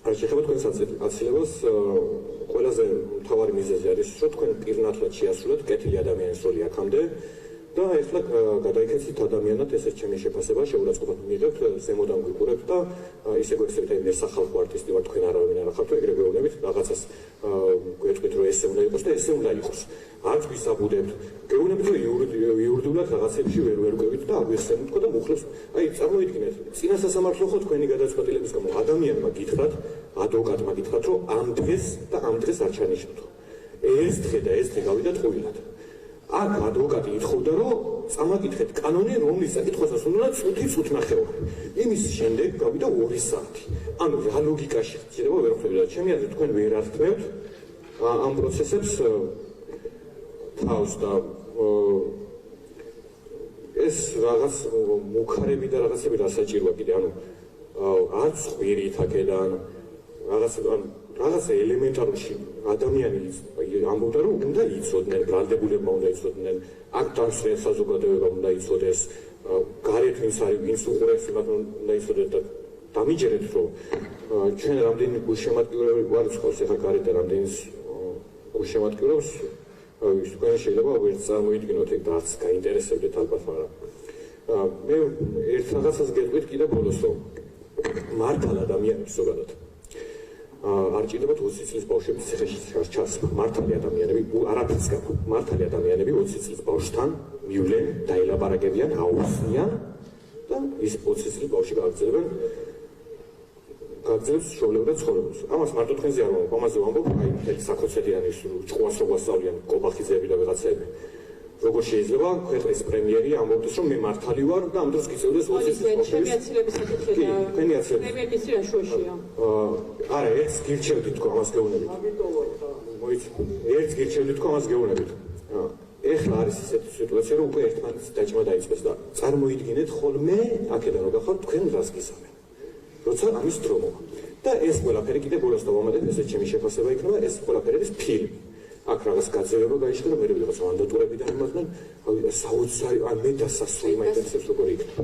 შეეხება თქვენს აცილებას, ყველაზე მთავარი მიზეზი არის, რომ თქვენ პირნათლად შეასრულეთ კეთილი ადამიანის როლი აქამდე და ეხლა გადაიქცეთ ადამიანად, ესეც ჩემი შეფასება, შეურაცხყოფად მივიღებთ, ზემოდან გვიყურებთ და ისე გვექცევით, აი მე სახალხო არტისტი ვარ, თქვენ არავინ არ ხართ, ეგრე გეუბნებით, რაღაცას გვეტყვით, რომ ესე უნდა იყოს და ესე უნდა იყოს. არც ვისაბუდებთ, გეუბნებით, რომ იურიდულად რაღაცებში ვერ ვერკვევით და აგვიხსენებთ და მუხლებს, აი წარმოიდგინეთ, წინა სასამართლო ხო თქვენი გადაწყვეტილების გამო ადამიანმა გითხრათ, ადვოკატმა გითხრათ, რომ ამ დღეს და ამ დღეს არ ჩანიშნოთ. ეს დღე და ეს დღე გავიდა ტყუილად. აქ ადვოკატი ითხოვდა, რომ წამაკითხეთ კანონი, რომლის საკითხოსაც უნდა წუთი ნახევარი. იმის შემდეგ გავიდა 2 საათი. ანუ რა ლოგიკაში შეიძლება ვერ ხვდები და ჩემი აზრით თქვენ ვერ აღწევთ ამ პროცესებს თავს და ეს რაღაც მუქარები და რაღაცები რა საჭიროა კიდე, ანუ არც ხვირით აქედან რაღაცა ელემენტარული ადამიანი ამბობდა, რომ უნდა იცოდნენ, ბრალდებულებმა უნდა იცოდნენ, აქ დამსვენ საზოგადოება უნდა იცოდეს, გარეთ ვინც არის, ვინც უყურებს, იმათ უნდა იცოდეს და დამიჯერეთ, რომ ჩვენ რამდენი გულშემატკივრები ვართ ხავს ახლა გარეთ და რამდენი გულშემატკივრებს თქვენ შეიძლება ვერ წარმოიდგინოთ ეგ და არც გაინტერესებდეთ ალბათ, მაგრამ მე ერთ რაღაცას გეტყვით კიდე ბოლოს, რომ მართალ ადამიანებს ზოგადად არ ჭირდებათ 20 წლის ბავშვების ციხეში ჩასვლა. მართალი ადამიანები, არაფერს გაქვთ, მართალი ადამიანები 20 წლის ბავშვთან მივლენ, დაელაპარაკებიან, აუხსნიან და ის 20 წლის ბავშვი გაგრძელებს შოულებრივ ცხოვრებას. ამას მარტო თქვენზე არ ვამბობ, ამაზე ვამბობ, აი მთელი საქოცელიანის ჭყვას რო გვასწავლიან კობახიძეები და ვიღაცები. როგორ შეიძლება ქვეყნის პრემიერი ამბობს, რომ მე მართალი ვარ და ამ დროს გიწევდეს 20 წლის ბავშვს. ჩემი აცილების საკითხია. თქვენი აცილების. პრემიერ-მინისტრი რა შუაშია? არა, ერთს გირჩევდით თქო ამას გეუბნებით. მოიცი, ერთს გირჩევდით თქო ამას გეუბნებით. ეხლა არის ისეთი სიტუაცია, რომ უკვე ერთმანეთს დაჭმა დაიწყეს და წარმოიდგინეთ ხოლმე აქედან რო გახავთ თქვენ რას გისმენ. როცა ამის დრო მოვა. და ეს ყველაფერი კიდე ბოლოს დავამატებ, ესე ჩემი შეფასება იქნება, ეს ყველაფერი არის ფილმი. აქ რაღაც გაძევება გაიშლა და მე რაღაც მანდატურებიდან იმასთან, საოცარი, მე დასასრული მაინტერესებს როგორი იქნება.